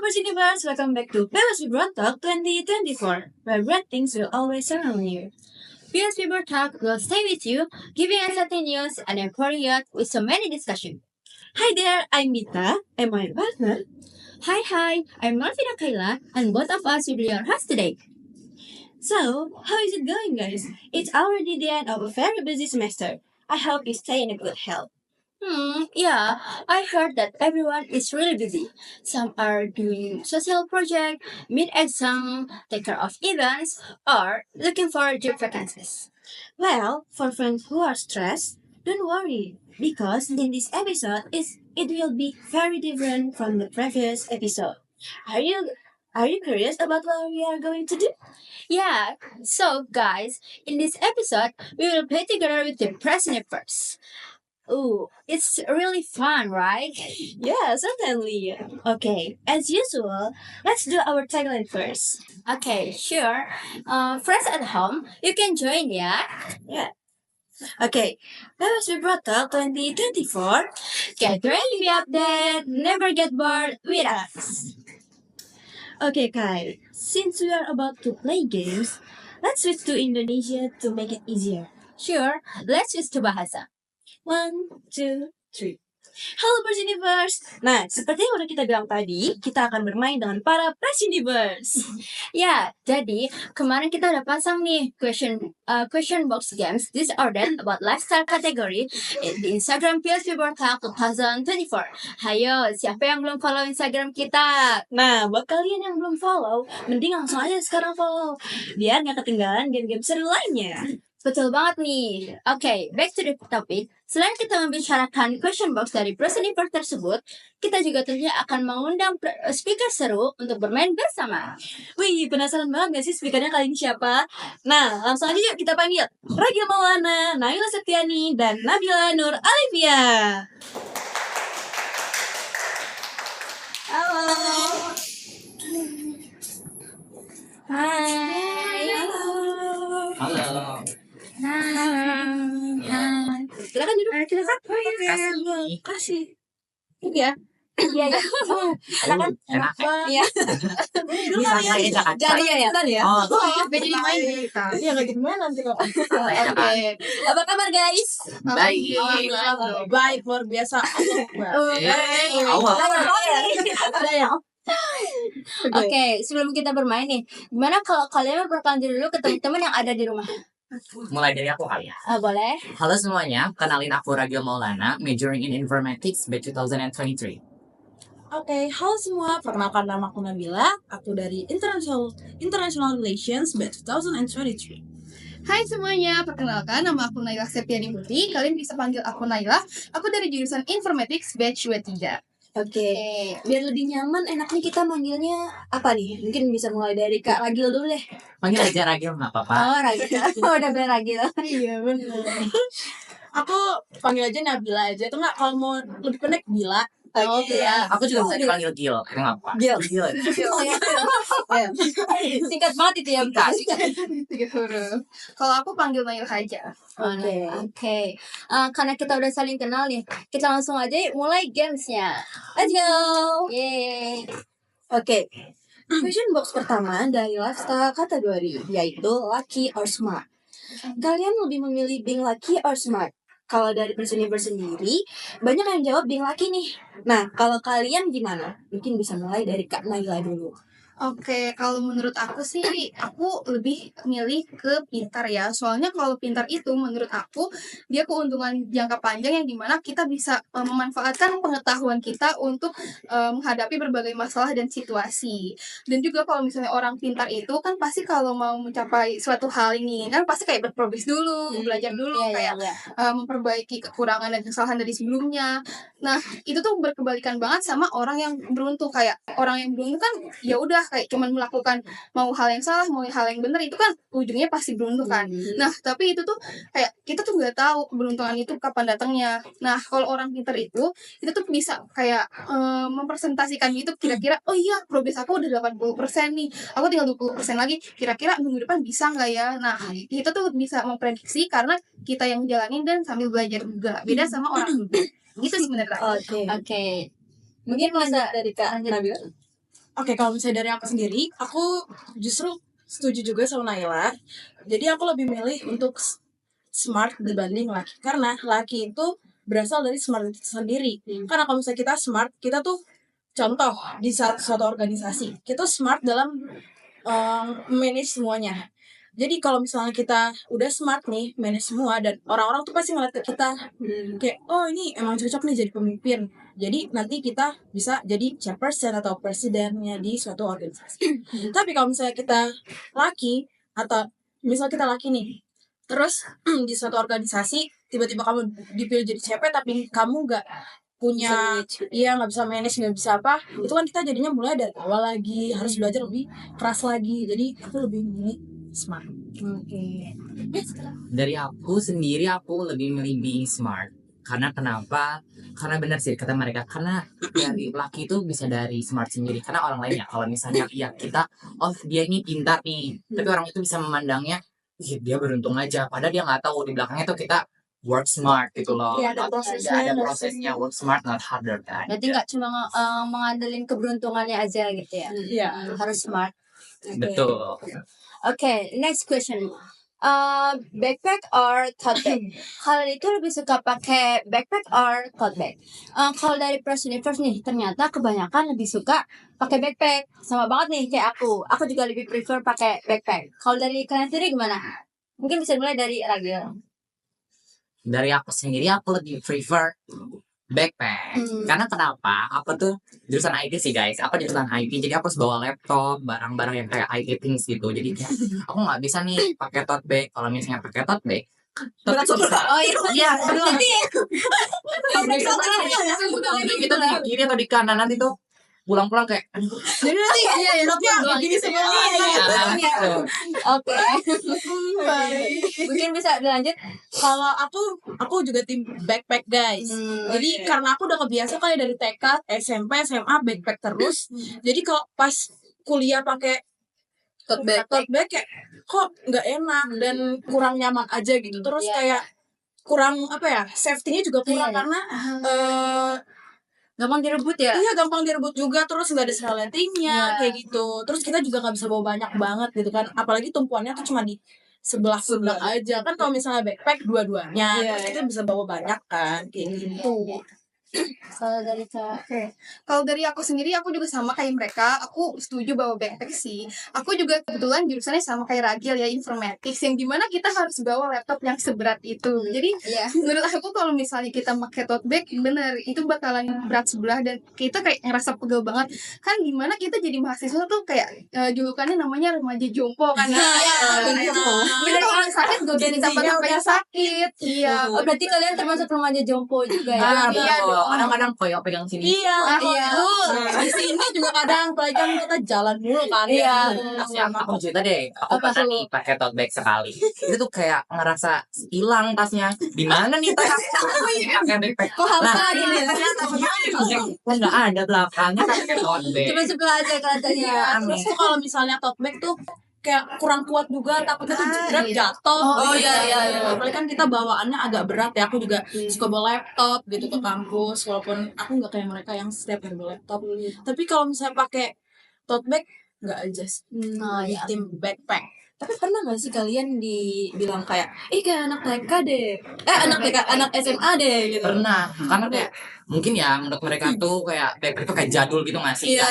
Birds Universe, welcome back to PSP Broad Talk 2024, where great things will always surround you. PSP Broad Talk will stay with you, giving us certain news and empowering you with so many discussions. Hi there, I'm Mita, and my partner. Hi, I'm Marvina Kayla, and both of us will be your hosts today. So, how is it going, guys? It's already the end of a very busy semester. I hope you stay in a good health. Yeah, I heard that everyone is really busy. Some are doing social project, mid-exam, take care of events, or looking for job vacancies. Well, for friends who are stressed, don't worry, because in this episode it will be very different from the previous episode. Are you are you curious about what we are going to do? Yeah, so guys, in this episode, we will play together with the president first. Ooh, it's really fun, right? Yeah, certainly. Okay, as usual, let's do our tagline first. Okay, sure. Friends at home, you can join, yeah? Yeah. Okay, that was the Broad Talk 2024. Get ready to be updated, never get bored with us. Okay, Kai, since we are about to play games, let's switch to Indonesia to make it easier. Sure, let's switch to Bahasa. 1, 2, 3. Halo Pers Universe. Nah, seperti yang udah kita bilang tadi, kita akan bermain dengan para Pers Universe. Ya, jadi kemarin kita udah pasang nih question box games this or that about lifestyle category di Instagram PSP World Talk 2024. Hayo, siapa yang belum follow Instagram kita? Nah, buat kalian yang belum follow, mending langsung aja sekarang follow, biar nggak ketinggalan game-game seru lainnya. Betul banget nih. Oke, back to the topic. Selain kita membicarakan question box dari presenter tersebut, kita juga tentunya akan mengundang speaker seru untuk bermain bersama. Wih, penasaran banget gak sih speakernya kali ini siapa? Nah, langsung aja yuk kita panggil Ragia Maulana, Naila Septiani, dan Nabila Nur Alivia. Halo. Hai. Halo. Silakan duduk. Silakan. Kasih. Iya. Iya. Silakan. Enak. Iya. Ini santai aja kan? Jadi ya. Oh, Beda main. Iya enggak gimana nanti kok. Oke. Apa kabar guys? baik. Baik luar biasa. Awal. Oke, sebelum kita bermain nih, gimana kalau kalian perkenalan diri dulu ke teman-teman yang ada di rumah? Mulai dari aku kali ya. Boleh. Halo semuanya, kenalin aku Ragil Maulana, majoring in Informatics batch 2023. Oke, halo semua. Perkenalkan nama aku Nabila. Aku dari International Relations batch 2023. Hai semuanya, perkenalkan nama aku Naila Septiani Putri. Kalian bisa panggil aku Naila. Aku dari jurusan Informatics batch 23. Oke, biar lebih nyaman, enaknya kita manggilnya apa nih? Mungkin bisa mulai dari Kak Ragil dulu deh. Panggil aja Ragil, nggak apa-apa. Oh, Ragil. Udah bener Ragil. Iya benar. Aku panggil aja Nabila aja. Itu nggak kalau mau lebih pendek Bila. Oh iya. Aku juga bisa dipanggil Gil, nggak apa. Gil. Gil. Singkat banget itu ya, Kak. 3 huruf. Kalau aku panggil Naila aja. Oke. Karena kita udah saling kenal nih, kita langsung aja mulai gamesnya. Let's go. Yeay. Oke. Question box pertama dari lifestyle kategori, yaitu lucky or smart. Kalian lebih memilih being lucky or smart? Kalau dari person sendiri, banyak yang jawab being lucky nih. Nah, kalau kalian gimana? Mungkin bisa mulai dari Kak Naila dulu. Oke, kalau menurut aku sih, aku lebih milih ke pintar ya. Soalnya kalau pintar itu menurut aku, dia keuntungan jangka panjang yang dimana kita bisa memanfaatkan pengetahuan kita untuk menghadapi berbagai masalah dan situasi. Dan juga kalau misalnya orang pintar itu kan pasti kalau mau mencapai suatu hal ini, kan pasti kayak berprogres dulu, belajar dulu, kayak memperbaiki kekurangan dan kesalahan dari sebelumnya. Nah, itu tuh berkebalikan banget sama orang yang beruntung. Kayak orang yang beruntung kan ya udah kayak cuman melakukan mau hal yang salah mau hal yang benar itu kan ujungnya pasti beruntung kan. Nah tapi itu tuh kayak kita tuh nggak tahu keberuntungan itu kapan datangnya. Nah kalau orang pintar itu tuh bisa kayak mempresentasikan gitu kira-kira oh iya progres aku udah 80% nih, aku tinggal 20% lagi, kira-kira minggu depan bisa nggak ya. Nah kita tuh bisa memprediksi karena kita yang jalanin dan sambil belajar juga, beda sama orang gitu sih menurut aku. Oke. Mungkin bisa dari Kak Nabila. Oke, kalau misalnya dari aku sendiri, aku justru setuju juga sama Naila. Jadi aku lebih milih untuk smart dibanding laki. Karena laki itu berasal dari smart itu sendiri. Karena kalau misalnya kita smart, kita tuh contoh di suatu organisasi, kita smart dalam manage semuanya. Jadi kalau misalnya kita udah smart nih, manage semua, dan orang-orang tuh pasti ngeliat ke kita kayak, oh ini emang cocok nih jadi pemimpin. Jadi nanti kita bisa jadi chairperson atau presidennya di suatu organisasi. Tapi kalau misalnya kita laki, atau misal kita laki nih, terus di suatu organisasi tiba-tiba kamu dipilih jadi CP tapi kamu nggak punya, iya nggak bisa manage, nggak bisa apa, itu kan kita jadinya mulai dari awal lagi, harus belajar lebih keras lagi. Jadi aku lebih milih smart. Oke. Dari aku sendiri, aku lebih milih being smart. Karena kenapa? Karena benar sih kata mereka. Karena dari laki itu bisa dari smart sendiri. Karena orang lain ya, kalau misalnya ya kita, oh dia ini pintar nih, tapi orang itu bisa memandangnya, ih dia beruntung aja. Padahal dia nggak tahu di belakangnya tuh kita work smart gitu loh. Iya, ada prosesnya. Ada prosesnya, work smart not harder kan. Berarti nggak cuma mengandelin keberuntungannya aja gitu ya. Iya. Harus smart. Betul. Okay, next question. Backpack or tote bag? Kalian itu lebih suka pakai backpack or tote bag? Kalau dari Press Universe nih, ternyata kebanyakan lebih suka pakai backpack. Sama banget nih kayak aku. Aku juga lebih prefer pakai backpack. Kalau dari kalian sendiri gimana? Mungkin bisa mulai dari Ragil. Dari aku sendiri, aku lebih prefer backpack. Karena kenapa? Aku tuh jurusan IT sih guys. Aku jurusan IT, jadi aku harus bawa laptop, barang-barang yang kayak IT things gitu. Jadi kayak aku nggak bisa nih pakai tote bag. Kalau misalnya pakai tote bag, tote bag bisa. Oh iya, Nanti kita di kiri atau di kanan nanti tuh pulang-pulang kayak jadi nanti iya gini semua. Oke. Mungkin bisa dilanjut. Kalau aku juga tim backpack guys. Jadi karena aku udah kebiasa kayak dari TK, SMP, SMA backpack terus. Jadi kalau pas kuliah pakai tote bag kayak kok nggak enak dan kurang nyaman aja gitu. Terus kayak kurang apa ya, safety-nya juga kurang karena gampang direbut ya. Iya, gampang direbut juga, terus nggak ada resletingnya kayak gitu. Terus kita juga nggak bisa bawa banyak banget gitu kan. Apalagi tumpuannya tuh cuma di sebelah aja kan. Kalau misalnya backpack dua-duanya, terus kita bisa bawa banyak kan kayak gitu. Kalau dari Oke. Kalau dari aku sendiri, aku juga sama kayak mereka. Aku setuju bawa backpack sih. Aku juga kebetulan jurusannya sama kayak Ragil ya, informatics, yang dimana kita harus bawa laptop yang seberat itu. Jadi menurut aku kalau misalnya kita pakai tote bag, bener itu bakalan berat sebelah dan kita kayak ngerasa pegel banget. Kan gimana kita jadi mahasiswa tuh kayak julukannya namanya remaja jompo kan. Bener kalau sakit gak bisa ditambah yang sakit. Iya. Oh, berarti kalian termasuk remaja jompo juga ya? Iya, kadang-kadang koyok pegang sini. Iya. Di sini juga kadang apalagi kan kita jalan dulu kan. Iya. Aku cerita deh, aku pernah nih pakai tote bag sekali. Itu tuh kayak ngerasa hilang tasnya. Di mana nih tas? Pakai backpack. Kok hampa gini? Kan nggak ada belakangnya pakai tote bag. Cuma sebelah aja kelihatannya. Terus tuh kalau misalnya tote bag tuh kayak kurang kuat juga, takutnya tuh berat jatuh. Oh, iya. Apalagi kan kita bawaannya agak berat ya. Aku juga suka bawa laptop gitu ke kampus, walaupun aku nggak kayak mereka yang setiap hari bawa laptop. Tapi kalau misalnya pakai tote bag nggak aja sih. Di tim backpack. Tapi pernah gak sih kalian dibilang kayak kayak anak TK deh, anak SMA deh gitu? Pernah, karena kayak mungkin ya menurut mereka tuh kayak backpack tuh kayak jadul gitu nggak sih? Iya.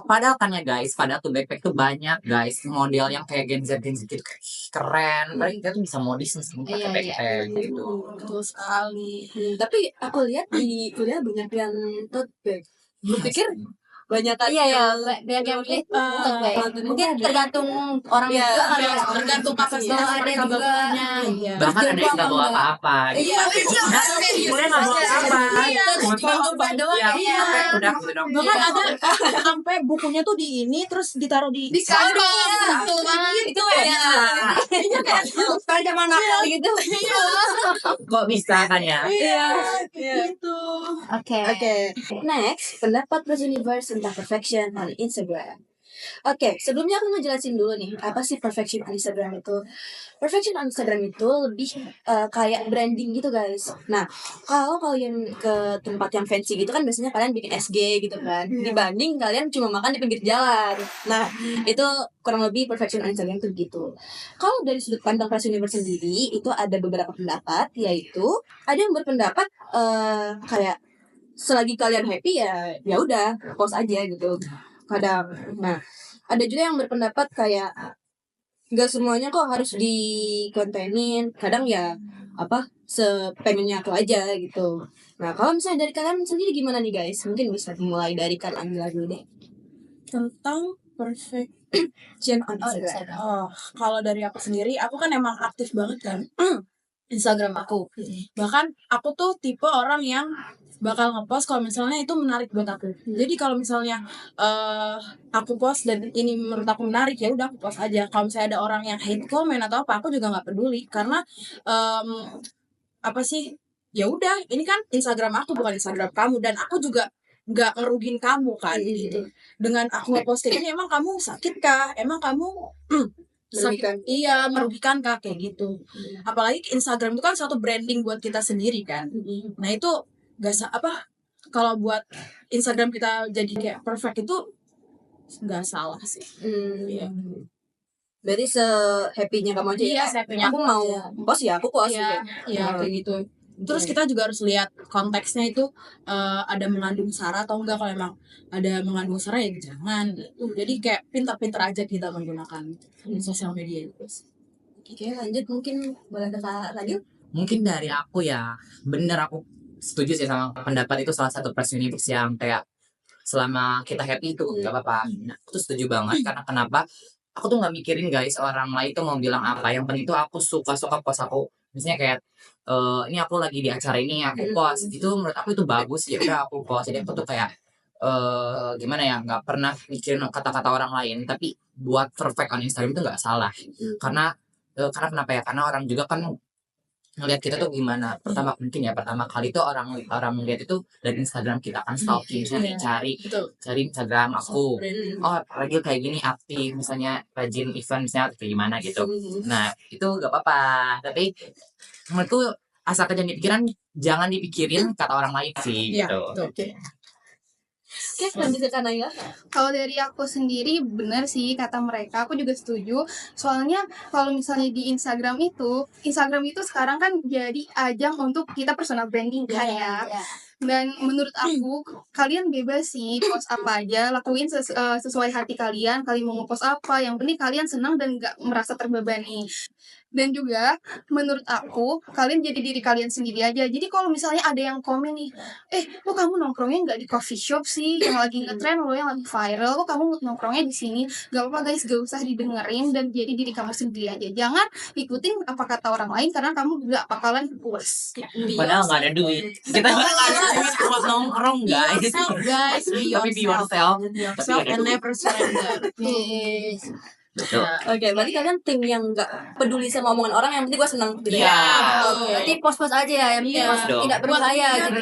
Padahal kan ya guys, padahal tuh backpack tuh banyak guys model yang kayak Gen Z gitu kayak keren. Padahal kita tuh bisa modis nih pakai backpack gitu. Betul sekali. Tapi aku lihat di kuliah banyak yang tote bag. Berpikir banyak kan Iya, banyak yang pilih tote bag. Mungkin tergantung orang juga kan ya. Tergantung kapasitas Ada mereka juga. bawanya. Iya. Bahkan ada yang nggak bawa apa-apa. Iya, Boleh nggak bawa apa? Bawa doang ya. Udah. Bahkan ada sampai bukunya tuh di ini terus ditaruh di kantong. Betul banget. Itu kayak kayak zaman nakal gitu. Kok bisa kan ya? gitu. Oke. Next, pendapat Press Universe tentang perfection on Instagram. Oke, sebelumnya aku ngejelasin dulu nih, apa sih perfection on Instagram itu? Perfection on Instagram itu lebih kayak branding gitu guys. Nah, kalau kalian ke tempat yang fancy gitu kan biasanya kalian bikin SG gitu kan. Dibanding kalian cuma makan di pinggir jalan. Nah, itu kurang lebih perfection on Instagram itu gitu. Kalau dari sudut pandang Press Universe sendiri, itu ada beberapa pendapat, yaitu ada yang berpendapat kayak selagi kalian happy ya udah post aja gitu kadang. Nah, ada juga yang berpendapat kayak nggak semuanya kok harus dikontenin, kadang ya apa sepengennya aku aja gitu. Nah, kalau misalnya dari kalian sendiri gimana nih guys, mungkin bisa dimulai dari Kak Angela dulu deh. Tentang perfection on Instagram. Oh, kalau dari aku sendiri, aku kan emang aktif banget kan Instagram aku. Bahkan aku tuh tipe orang yang bakal ngepost kalau misalnya itu menarik buat aku. Jadi kalau misalnya aku post dan ini menurut aku menarik, ya udah aku post aja. Kalau misalnya ada orang yang hate comment atau apa, aku juga nggak peduli karena apa sih? Ya udah, ini kan Instagram aku bukan Instagram kamu, dan aku juga nggak ngerugin kamu kan gitu. Dengan aku ngepost kayak gini, emang kamu sakit kah? Emang kamu Merugikan. iya merugikan kah kayak gitu. Apalagi Instagram itu kan suatu branding buat kita sendiri kan. Nah itu apa kalau buat Instagram kita jadi kayak perfect itu nggak salah sih. Iya. Berarti se-happy-nya kamu aja Iya, ya. se-happy-nya Aku aku mau aja. post ya aku post Iya, gitu. iya kayak gitu. Terus kita juga harus lihat konteksnya itu ada mengandung sara atau enggak. Kalau emang ada mengandung sara ya jangan. Jadi kayak pintar-pintar aja kita menggunakan sosial media itu. Oke, lanjut mungkin boleh ke Kak Radil. Mungkin dari aku ya, bener aku setuju sih sama pendapat itu, salah satu Press Universe yang kayak selama kita happy itu nggak apa-apa. Nah, aku tuh setuju banget karena kenapa? Aku tuh nggak mikirin guys orang lain tuh mau bilang apa. Yang penting tuh aku suka post aku. Misalnya kayak ini aku lagi di acara ini aku post. Itu menurut aku itu bagus ya udah aku post. Jadi aku tuh kayak gimana ya, nggak pernah mikirin kata-kata orang lain. Tapi buat perfect on Instagram itu nggak salah. Karena kenapa ya? Karena orang juga kan ngelihat kita tuh gimana. Pertama kali tuh orang ngeliat itu dari Instagram kita kan stalking, misalnya cari Instagram aku, oh lagi kayak gini aktif, misalnya rajin event misalnya kayak gimana gitu. Nah itu gak apa-apa, tapi menurutku asal kerjaan di pikiran, jangan dipikirin kata orang lain sih Iya, gitu. betul. Oke, lanjut ke Kak Naila. Kalau dari aku sendiri benar sih kata mereka, aku juga setuju. Soalnya kalau misalnya di Instagram itu sekarang kan jadi ajang untuk kita personal branding kan ya. Dan menurut aku kalian bebas sih post apa aja, lakuin sesuai hati kalian. Kalian mau ngepost apa, yang penting kalian senang dan gak merasa terbebani. Dan juga menurut aku kalian jadi diri kalian sendiri aja. Jadi kalau misalnya ada yang komen nih, lo kamu nongkrongnya nggak di coffee shop sih yang lagi ngetren, lo yang lagi viral, lo kamu nongkrongnya di sini, gak apa-apa guys, gak usah didengerin dan jadi diri kamu sendiri aja. Jangan ikutin apa kata orang lain karena kamu gak bakalan puas. Padahal nggak ada duit, kita nggak ada duit buat nongkrong guys. Guys, Tapi be yourself. and never surrender. Betul. Oke, berarti kalian tim yang nggak peduli sama omongan orang, yang penting gue seneng gitu Iya. Oke, berarti post-post aja ya, yang penting Iya. tidak berbahaya gitu.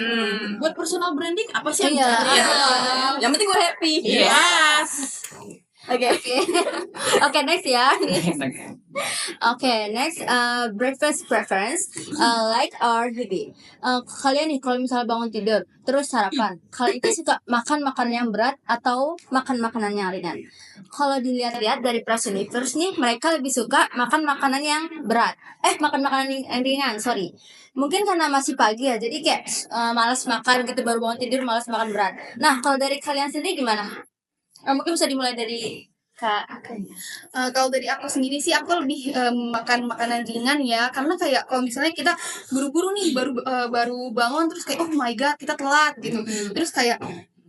Buat personal branding apa sih yang Iya. dicari? Yang penting gue happy. Yes. Oke. Oke, next ya. Oke, next breakfast preference, like or heavy. Kalian nih kalau misalnya bangun tidur terus sarapan, kalian itu suka makan makanan yang berat atau makan makanan yang ringan? Kalau dilihat-lihat dari Press Universe nih, mereka lebih suka makan makanan yang berat. Makan makanan yang ringan, sorry. Mungkin karena masih pagi ya, jadi kayak malas makan gitu, baru bangun tidur malas makan berat. Nah, kalau dari kalian sendiri gimana? Mungkin bisa dimulai dari Kak. Kalau dari aku sendiri sih aku lebih makan makanan ringan ya, karena kayak kalau misalnya kita buru-buru nih baru bangun terus kayak oh my god kita telat gitu, terus kayak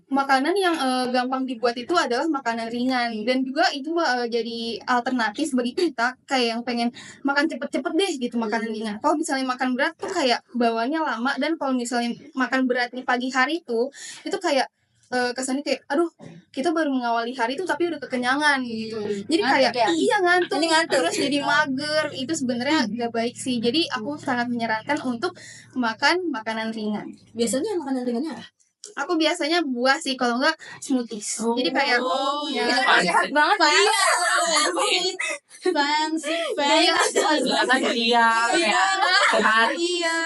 makanan yang gampang dibuat itu adalah makanan ringan, dan juga itu jadi alternatif bagi kita kayak yang pengen makan cepet-cepet deh gitu makanan ringan. Kalau misalnya makan berat tuh kayak bawanya lama, dan kalau misalnya makan berat di pagi hari itu kayak kesannya kayak aduh kita baru mengawali hari itu tapi udah kekenyangan gitu, jadi kayak iya ngantuk terus jadi mager, itu sebenarnya gak baik sih. Jadi aku sangat menyarankan untuk makan makanan ringan. Biasanya makanan ringannya apa? Aku biasanya buah sih, kalau enggak smoothies. Jadi kayak ya, Sehat banget Fancy, Iya. Kelihatan dia kayak sehat. Iya.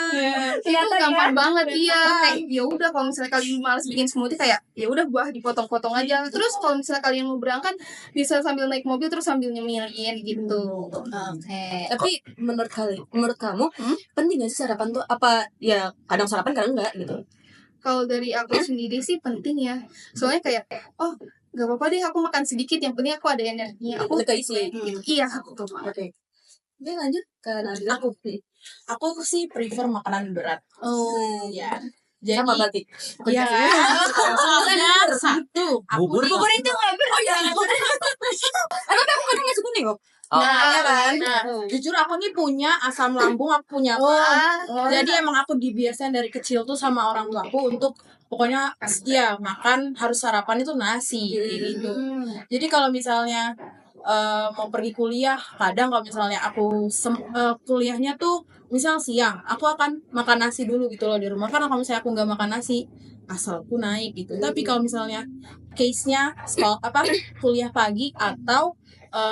itu gampang banget kayak ya udah kalau misalnya kalian malas bikin smoothie kayak ya udah buah dipotong-potong aja. Terus kalau misalnya kalian mau berangkat bisa sambil naik mobil terus sambil nyemilin gitu. Tapi menurut kamu penting gak sih sarapan tuh? Apa ya kadang sarapan kadang enggak gitu? Kalau dari aku sendiri sih penting ya. Soalnya kayak gak apa-apa deh aku makan sedikit, yang penting aku ada energinya. Aku Untuk keisi. iya aku tuh. Oke. Oke lanjut ke Nabila. Aku sih prefer makanan berat. Oh Ya. Jadi sama berarti. ya benar satu. Bubur itu nggak berat. Oh ya. Emang aku kadang nggak suka nih kok. Oh, Nah, kan? jujur aku nih punya asam lambung, aku punya jadi emang aku dibiasain dari kecil tuh sama orang tua aku untuk pokoknya ya makan harus sarapan itu nasi kayak gitu. Jadi kalau misalnya mau pergi kuliah, kadang kalau misalnya aku kuliahnya tuh misal siang, aku akan makan nasi dulu gitu loh di rumah. Karena kalau misalnya aku nggak makan nasi, asalku naik gitu. Tapi kalau misalnya case-nya kuliah pagi atau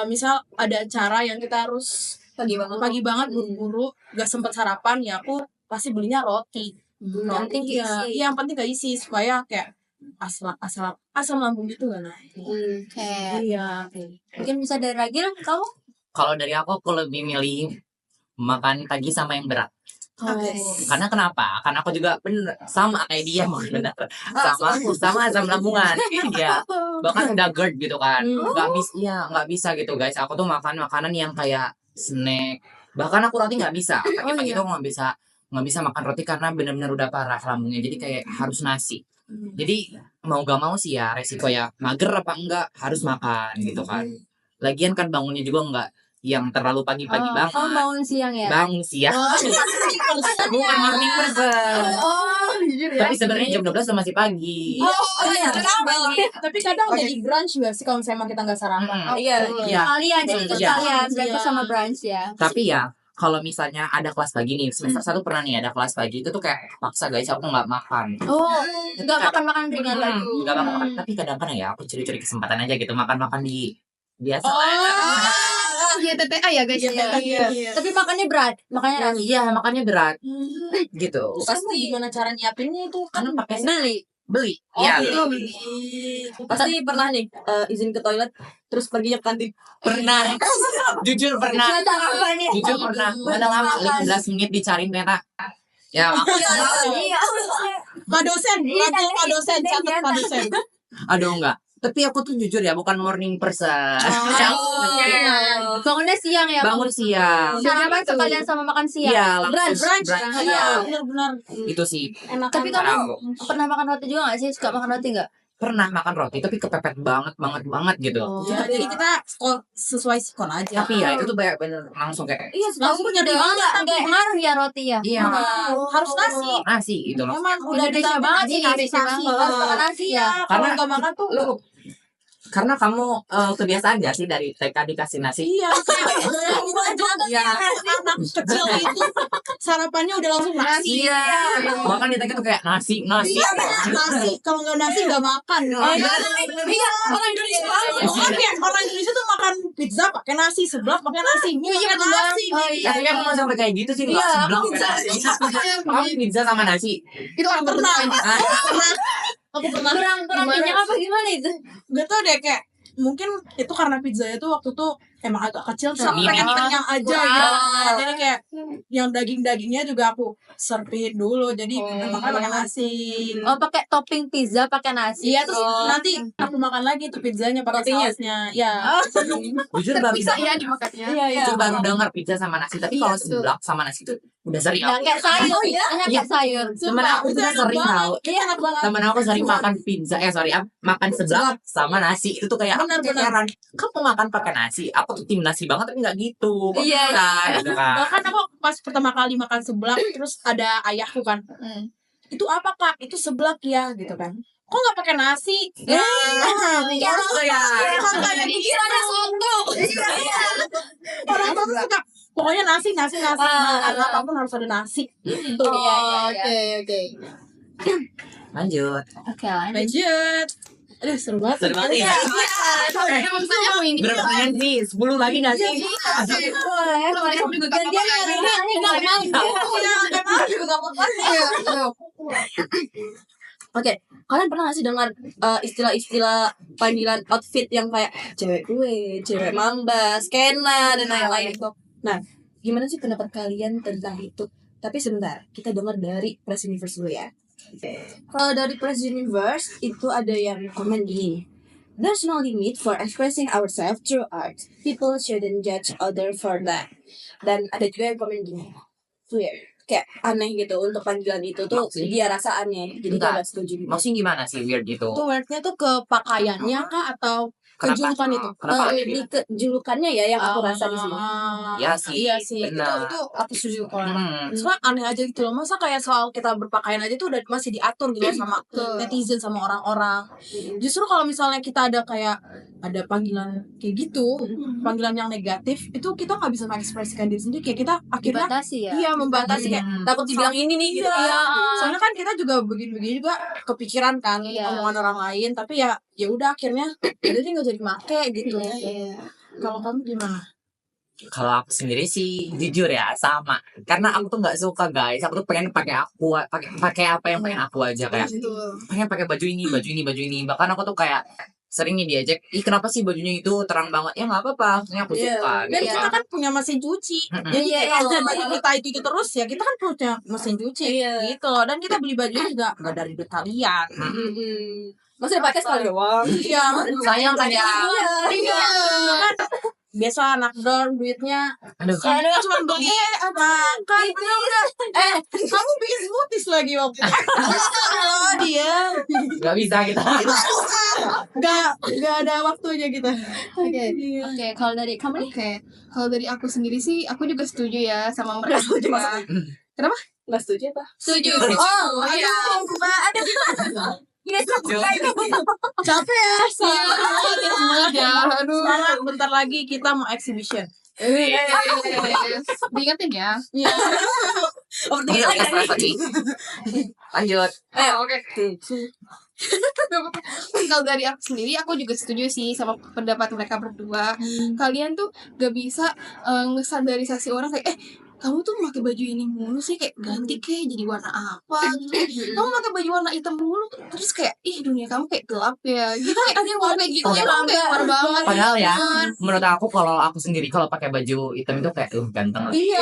misal ada acara yang kita harus pagi banget buru-buru gak sempet sarapan, ya aku pasti belinya roti. Penting Iya, yang penting keisi supaya kayak asam lambung gitu gak naik. Iya. Mungkin bisa dari Ragil kamu? kalau dari aku lebih milih makan pagi sama yang berat. Oke. Karena kenapa? Karena aku juga bener sama kayak dia bener sama asam lambungan. Iya. Bahkan udah GERD gitu kan. Nggak bisa gitu guys. Aku tuh makan makanan yang kayak snack. Bahkan aku roti nggak bisa. Pagi-pagi tuh nggak bisa makan roti karena benar-benar udah parah lambungnya. Jadi kayak harus nasi. Jadi mau gak mau sih ya resiko ya mager apa enggak harus makan gitu kan. Lagian kan bangunnya juga enggak yang terlalu pagi-pagi banget. bangun siang ya. Bangun siang. Bukan morning person. Jujur ya. Tapi sebenarnya jam 12 tuh masih pagi. Iya. Tapi kadang jadi brunch juga sih kalau misalnya emang kita nggak sarapan. Iya. Iya. Kalian jadi Iya. kalian breakfast sama brunch ya. Tapi ya kalau misalnya ada kelas pagi nih, semester 1 pernah nih ada kelas pagi itu tuh kayak paksa guys aku nggak makan. Enggak makan ringan lagi. Nggak makan. Tapi kadang-kadang ya aku curi-curi kesempatan aja gitu makan di biasa. Iya TTA ya guys ya. Tapi makannya berat, makanya Iya, makannya berat. Gitu. Pasti gimana cara nyiapinnya itu kan Kan pakai beli. beli. Iya. Pasti pernah nih izin ke toilet terus perginya ke kantin. Pernah. Jujur pernah. Jujur pernah. Padahal 15 menit dicariin ternyata. Ya, Pak dosen, catat Pak dosen. aduh enggak. Tapi aku tuh jujur ya bukan morning person. Bangunnya siang ya. Bangun siang. Sarapan sekalian sama makan siang. Iya, Brunch. Iya. Iya, benar-benar. Itu sih. Enak. Tapi kamu pernah makan roti juga gak sih? Suka makan roti gak? Pernah makan roti tapi kepepet banget gitu. Ya, jadi kita sesuai sikon aja. Tapi ya itu tuh bener langsung kayak Iya, Langsung nyari banget. enggak ngaruh ya roti ya. iya Harus nasi. nasi gitu loh. Memang udah Indonesia ditambah banget aja sih nasi. nasi. Harus makan nasi ya. Kalau Karena- nggak makan tuh Karena kamu kebiasaan gak sih dari TK dikasih nasi? iya. Anak kecil itu sarapannya udah langsung nasi. Makan di TK tuh kayak nasi. Nasi. Kalau nggak nasi nggak makan. Iya, orang Indonesia banget. Orang Indonesia tuh makan pizza pakai nasi, seblak pakai nasi, mie pakai nasi. Tapi aku mau sampai kayak gitu sih nggak sebelah kamu pizza sama nasi. Itu orang Pernah. tertentu. Aku pernah. Kurang minyak apa gimana itu? Gak tau deh kayak mungkin itu karena pizzanya tuh waktu tuh emang agak kecil Mie. pengen kenyang aja gitu. Jadi kayak yang dagingnya juga aku serpit dulu jadi makanya pakai nasi. Oh, pakai topping pizza pakai nasi. Iya terus nanti aku makan lagi tuh pizzanya pakai Rotinya? sausnya. Ya. Jujur baru Bisa ya dimakannya. jujur baru dengar pizza sama nasi. Tapi kalau seblak sama nasi tuh udah sering Yang aku. kayak sayur ya, kayak sayur. Temen aku tuh sering tahu. Iya enak banget. Temen aku sering makan pizza makan seblak sama nasi itu tuh kayak Benar, aku benar. heran. Kamu makan pakai nasi? Aku tuh tim nasi banget tapi nggak gitu. Kok Iya. bisa, gitu kan. Bahkan aku pas pertama kali makan seblak terus ada ayahku kan. Itu apa Kak? Itu seblak ya gitu kan. Kok nggak pakai nasi? Orang tuh suka pokoknya nasi. Karena apapun harus ada nasi. Tuh. Oke. Lanjut. Oke, lanjut. Lanjut. Aduh, seru banget. Seru banget ya. Maksudnya mau ini. Berapa pertanyaan sih? 10 lagi nggak sih? Boleh. Gantian hari ini Oke, kalian pernah gak sih dengar istilah-istilah panggilan outfit yang kayak cewek gue, cewek mamba, skena, dan lain-lain itu? Nah, gimana sih pendapat kalian tentang itu? Tapi sebentar, kita dengar dari Press Universe dulu ya. Kalau dari Press Universe, itu ada yang komen gini. There's no limit for expressing ourselves through art. People shouldn't judge other for that. Dan ada juga yang komen gini. Weird. Kayak aneh gitu untuk panggilan itu tuh Maksudnya? dia rasa aneh. Jadi dia Bentar. gak setuju gitu. Maksudnya gimana sih weird gitu? Itu wordnya tuh ke pakaiannya kah atau Kenapa? kejulukan itu? Kenapa? Lebih ke julukannya ya yang aku rasa di sini. Ya sih, Iya sih. benar. Itu aku setuju kalau. Hmm. Soalnya aneh aja gitu loh. Masa kayak soal kita berpakaian aja tuh udah masih diatur gitu loh sama netizen sama orang-orang. Justru kalau misalnya kita ada kayak ada panggilan kayak gitu, panggilan yang negatif, itu kita nggak bisa mengekspresikan diri sendiri. Kayak kita akhirnya Dibatasi ya. iya membatasi kayak Takut dibilang ini nih gitu. iya. Soalnya kan kita juga begini-begini juga kepikiran kan Iya. omongan orang lain, tapi ya udah akhirnya jadi nggak jadi make gitu. Iya. Kalau kamu gimana? Kalau aku sendiri sih jujur ya sama. Karena aku tuh nggak suka guys. Aku tuh pengen pakai pakai apa yang pengen aku aja kayak pengen pakai baju ini, baju ini, baju ini. Bahkan aku tuh kayak sering nih diajak, ih kenapa sih bajunya itu terang banget? Ya nggak apa-apa, maksudnya aku Iya. suka. Dan gitu. kita kan punya mesin cuci. Mm-mm. Jadi Iya, kalau iya. baju kita itu terus ya kita kan punya mesin cuci. Iya. Gitu loh. Dan kita beli baju juga nggak dari duit kalian. Masih dipakai sekali doang. Iya. Sayang kan ya. Iya. Kan biasa anak dorm duitnya Aduh. cuma beli makan udah. Kamu bikin smoothies lagi waktu itu. Oh dia Gak bisa kita. nggak ada waktunya kita. Oke. Oke, kalau dari kamu nih? Oke, kalau dari aku sendiri sih, aku juga setuju ya sama mereka. Nggak setuju apa? Setuju. Oh iya. Ada capek ya. Semangat ya, aduh. Sekarang bentar lagi kita mau exhibition. Diingetin ya. Oke, lanjut. Oke. Kalau dari aku sendiri, aku juga setuju sih sama pendapat mereka berdua. Kalian tuh gak bisa ngestandarisasi orang kayak kamu tuh pakai baju ini mulu sih, kayak ganti kayak jadi warna apa gitu. Kamu pakai baju warna hitam mulu terus kayak dunia kamu kayak gelap ya gitu, kayak ada yang warna gitu ya, kamu kayak warna banget. Padahal ya, menurut aku kalau aku sendiri kalau pakai baju hitam itu kayak ganteng lah. Iya.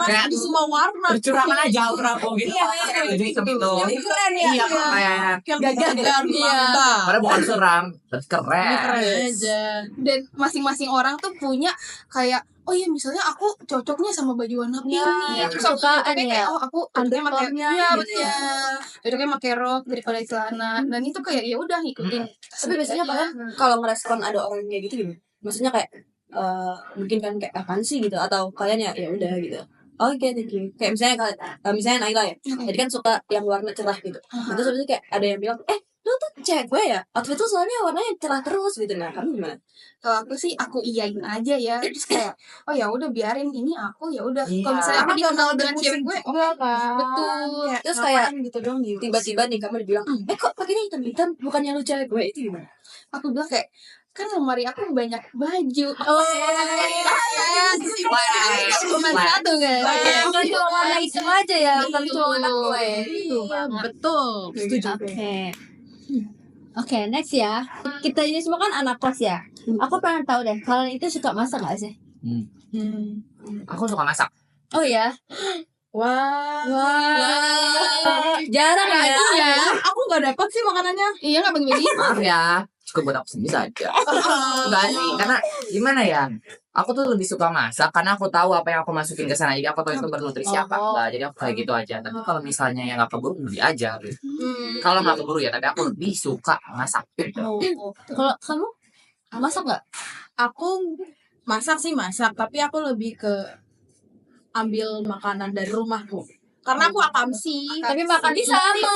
Kayak Di semua warna. bercurahan aja aura aku gitu. Baju hitam itu. Keren ya. Iya, kayak Gagah mantap. padahal bukan seram, tapi keren. Keren aja. Dan masing-masing orang tuh punya kayak oh iya misalnya aku cocoknya sama baju warna pink nih, terus aku kesukaan cocoknya kayak ya. aku cocoknya pakai Undertone-nya iya gitu betul, ya. cocoknya pakai rok daripada celana, dan itu kayak ya udah ngikutin. Tapi biasanya kalian kalau ngerespon ada orang kayak gitu gimana? Maksudnya kayak mungkin kan kayak apaan sih gitu, atau kalian ya udah gitu. Oke, thank you. Kayak misalnya misalnya Naila ya. Jadi kan suka yang warna cerah gitu. Terus habis itu kayak ada yang bilang, lu tuh cewek gue ya? Outfit tuh soalnya warnanya cerah terus gitu. Nah, kamu gimana? Kalau aku sih aku iyain aja ya, terus kayak oh ya udah biarin ini aku ya udah. Iya. Kalau misalnya aku dikenal dengan cewek gue, Enggak kan. betul. Terus kayak gitu dong di tiba-tiba nih kamu dibilang, kok pakainya hitam-hitam? Bukannya lu cewek gue, itu gimana? Aku bilang kayak kan lemari aku banyak baju. Cuma satu kan. Bukan cuma warna hitam aja ya, bukan cuma warna gue. betul. Setuju. Oke, next ya. Kita ini semua kan anak kos ya. Aku pengen tahu deh, kalian itu suka masak gak sih? Aku suka masak. Oh ya. Wah. Jarang ya. Iya, Aku nggak dapat sih makanannya. iya nggak bagi-bagi. Maaf ya, cukup buat aku sendiri saja. Enggak sih, karena gimana ya? Aku tuh lebih suka masak karena aku tahu apa yang aku masukin ke sana. Jadi aku tahu itu bernutrisi apa enggak. Jadi aku kayak gitu aja. Tapi kalau misalnya yang nggak keburu beli aja. Gitu. Kalau nggak keburu ya, tapi aku lebih suka masak. Gitu. Kalau kamu masak nggak? Aku masak sih masak, tapi aku lebih ke ambil makanan dari rumahku. Karena aku akamsi. Tapi makan sama.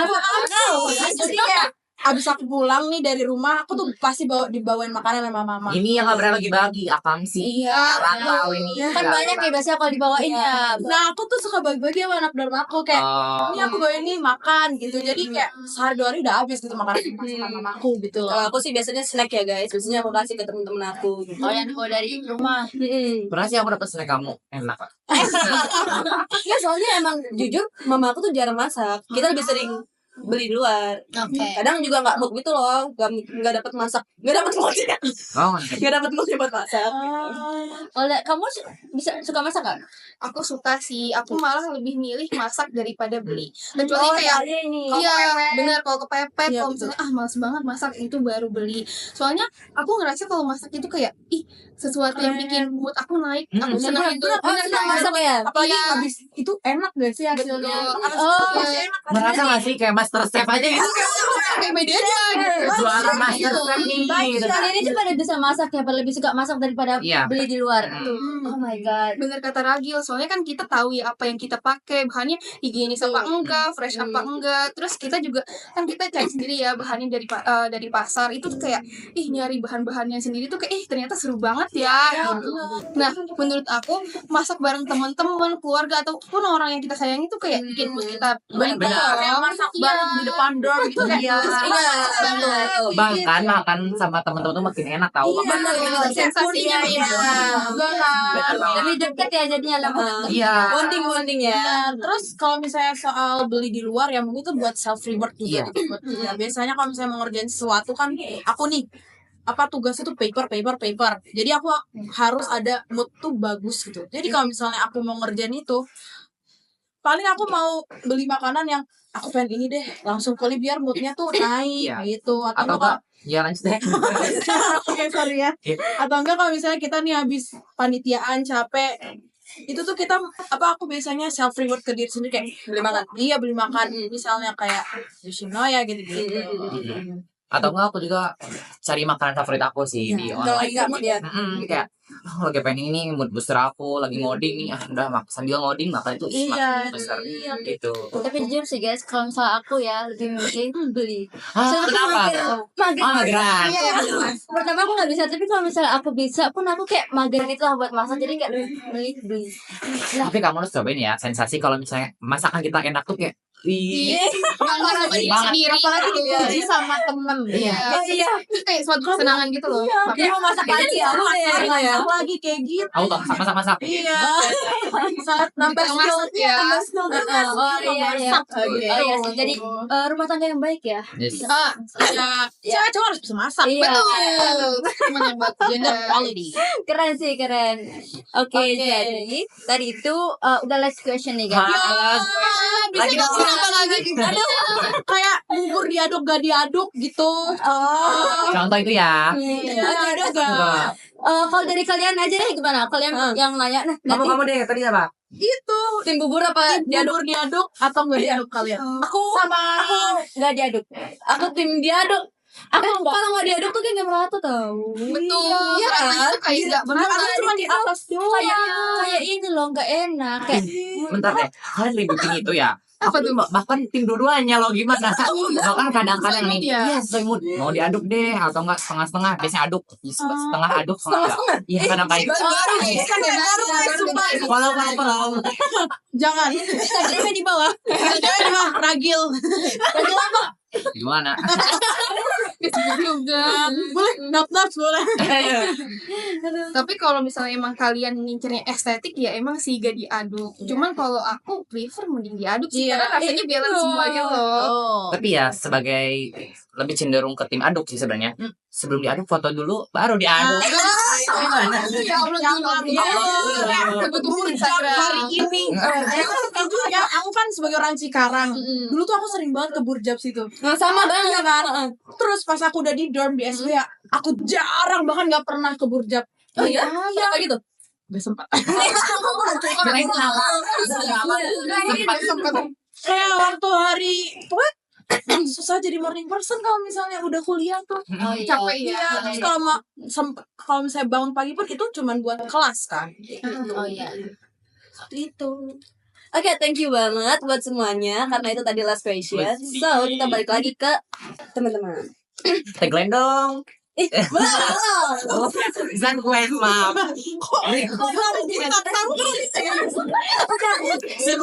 Aku akamsi. Jadi kayak abis aku pulang nih dari rumah, aku tuh pasti dibawain makanan sama mama. Ini yang gak pernah bagi-bagi, akang sih. Iya. Tahu ini. Kan banyak ya biasanya kalau dibawain ya. Nah aku tuh suka bagi-bagi sama anak dorm aku kayak Oh, ini aku bawain nih makan gitu, jadi kayak sehari 2 hari udah habis gitu makanan masakan mamaku gitu Kalau loh. aku sih biasanya snack ya guys. Biasanya aku kasih ke temen-temen aku gitu. Oh, yang bawa dari rumah. pernah sih aku dapet snack kamu enak. Ya soalnya emang jujur mama aku tuh jarang masak. Kita lebih sering beli di luar. Oke. Kadang juga nggak mood gitu loh, nggak dapat masak, nggak dapat mood ya, Oh, nggak dapat mood buat masak. Oleh kamu bisa suka masak nggak? Aku suka sih, aku malah lebih milih masak daripada beli. Kecuali kayak ini. iya, benar kalau kepepet, Iya, kalau misalnya males banget masak itu baru beli. Soalnya aku ngerasa kalau masak itu kayak sesuatu yang bikin mood aku naik. Aku senang itu. Oh, senang masak ya? Apalagi Iya. habis itu enak gak sih hasilnya? Betul. Oh, Iya. merasa gak sih kayak Master Chef aja gitu? Kayak beda aja gitu. Juara Master Chef nih. gitu. kalian ini pada bisa masak ya, pada lebih suka masak daripada Iya. beli di luar. Hmm. Oh my god. Bener kata Ragil, soalnya kan kita tahu ya apa yang kita pakai, bahannya higienis apa enggak, fresh apa enggak. Terus kita juga kan kita cari sendiri ya bahannya dari pasar. Itu tuh kayak nyari bahan-bahannya sendiri tuh kayak ternyata seru banget ya gitu. Nah, menurut aku masak bareng teman-teman, keluarga ataupun orang yang kita sayangi tuh kayak bikin mood kita baik. Benar. Kayak masak bareng di depan dorm gitu kayak Iya, betul. Bahkan makan sama teman-teman tuh makin enak tau. Sensasinya beda. Benar. Lebih deket ya jadinya lama. Iya. Bonding ya. Nah, terus kalau misalnya soal beli di luar ya mungkin itu buat self reward juga. Iya. Ya, biasanya kalau misalnya mau ngerjain sesuatu kan aku nih tugas itu paper. Jadi aku harus ada mood tuh bagus gitu. Jadi kalau misalnya aku mau ngerjain itu paling aku mau beli makanan yang aku pengen ini deh langsung beli biar moodnya tuh naik Iya. gitu Atau enggak enggak? Ya lanjut deh. Oke, sorry ya. Iya. Atau enggak kalau misalnya kita nih habis panitiaan capek itu tuh kita aku biasanya self reward ke diri sendiri kayak beli makan misalnya kayak Yoshinoya gitu-gitu. Atau enggak aku juga cari makanan favorit aku sih di Kalau online. nggak mood ya. Kayak lagi pengen ini mood booster aku lagi ngoding nih udah sambil ngoding makan itu Iya, mood booster iya. gitu. Tapi jujur sih guys, kalau misalnya aku ya lebih milih beli. Ah, kenapa? Mageran. Iya. Pertama aku nggak bisa, tapi kalau misalnya aku bisa pun aku kayak mager gitu lah buat masak, jadi kayak beli. Tapi kamu harus cobain ya sensasi kalau misalnya masakan kita enak tuh kayak Iya. banget. Sendiri Apalagi gitu ya. dipuji sama temen. Iya. Iya. Itu kayak suatu kesenangan gitu loh. Dia mau masak lagi ya, Masak lagi kayak gitu. Aku tuh masak. Iya. Saat nambah skill ya. Oh iya. Oh iya sih. Jadi rumah tangga yang baik ya. Yes. Ya, cewek cowok harus bisa masak. Iya. Betul. Menyebut Gender equality. Keren sih, keren. Oke, jadi tadi itu udah last question nih guys. Bisa Lagi nggak sih apa lagi? Aduh, kayak bubur diaduk gak diaduk gitu. Contoh itu ya. Diaduk gak? Kalau dari kalian aja deh gimana? Kalian yang nanya, nah nanti Kamu deh tadi apa? Itu tim bubur apa diaduk? bubur diaduk atau nggak diaduk kalian? Aku nggak diaduk. Aku tim diaduk. Aku kalau nggak diaduk tuh kayak nggak merata tau. betul. Iya kan? Itu kayak enggak benar. Karena cuma di atas doang. Kayak ini loh nggak enak. Kayak Bentar deh, kalian ributin itu ya. Apa Aku tuh bahkan tim dua-duanya loh gimana? Bahkan kadang-kadang nih, Iya. sesuai mood mau diaduk deh atau enggak setengah-setengah. Biasanya aduk, setengah aduk, setengah enggak. Iya kadang-kadang. Kalau Jangan. Instagramnya di bawah. Jangan mah ragil. gimana? juga. Boleh naps boleh. Tapi kalau misalnya emang kalian ngincernya estetik ya emang sih gak diaduk. Cuman kalau aku prefer mending diaduk sih karena rasanya balance semua gitu loh. Tapi ya sebagai lebih cenderung ke tim aduk sih sebenarnya. Sebelum diaduk foto dulu, baru diaduk. Gimana? Ya Allah, kebutuhan Instagram. Hari ini. Aku kan sebagai orang Cikarang. Dulu tuh aku sering banget ke Burjab situ. Nah, sama banget kan. Terus pas aku udah di dorm di SW ya, aku jarang bahkan nggak pernah ke Burjab. Oh iya, kenapa gitu? Gak sempat. Sempat. Kayak waktu hari susah jadi morning person kalau misalnya udah kuliah tuh. Oh iya. Capek ya. Iya, terus kalau misalnya bangun pagi pun itu cuman buat kelas kan. Oh iya. Seperti itu. Oke, thank you banget buat semuanya karena itu tadi last question. So, kita balik lagi ke teman-teman. Tagline dong. Belum. Bisa gue maaf.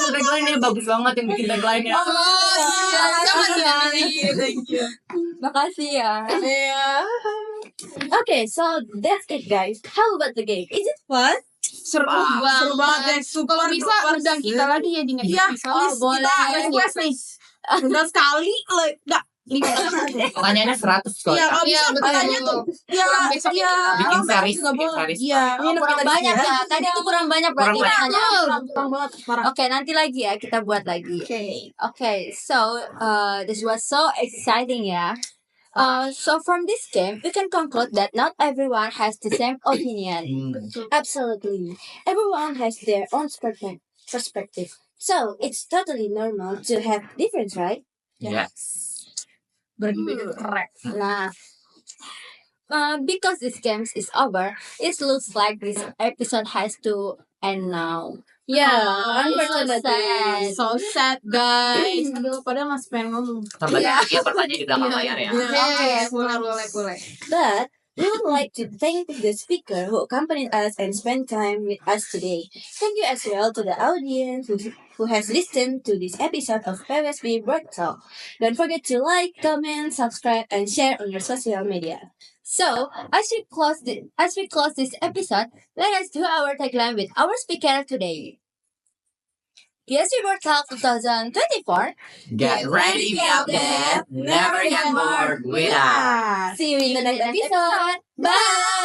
Tagline-nya bagus banget yang bikin tagline-nya. Makasih ya. Iya. Okay, so that's it guys. How about the game? Is it fun? Seru Seru banget banget. guys. Super Kalau bisa undang kita lagi ya di next Iya, episode. please kita request nih. Undang sekali, enggak. Pertanyaannya 100 kok. Iya, kalau Iya, bisa betul. pertanyaan tuh. Iya, Besok iya. Bikin Kalau series, nggak bikin boleh. series. Iya. Minum Kurang kita banyak ya. ya. Tadi itu kurang banyak berarti Kurang banyak. pertanyaannya. Kurang banget, parah. Oke, nanti lagi ya kita buat lagi. Oke. Okay, so this was so exciting, yeah. So from this game, we can conclude that not everyone has the same opinion. Absolutely. Everyone has their own perspective. So, it's totally normal to have difference, right? Yes. Correct. Nah, because this game is over, it looks like this episode has to end now. Yeah, it's so unfortunately. sad. So sad guys. Aduh, padahal masih pengen ngomong. Sampai ya pertanyaan di belakang layar ya. Iya. Boleh. But we would like to thank the speaker who accompanied us and spent time with us today. Thank you as well to the audience who has listened to this episode of PWSB Break Talk. Don't forget to like, comment, subscribe, and share on your social media. So, as we close this episode, let us do our tagline with our speaker today. PSB World Talk 2024. Get ready, be out there. Never get bored with us. See you in the next episode. Bye!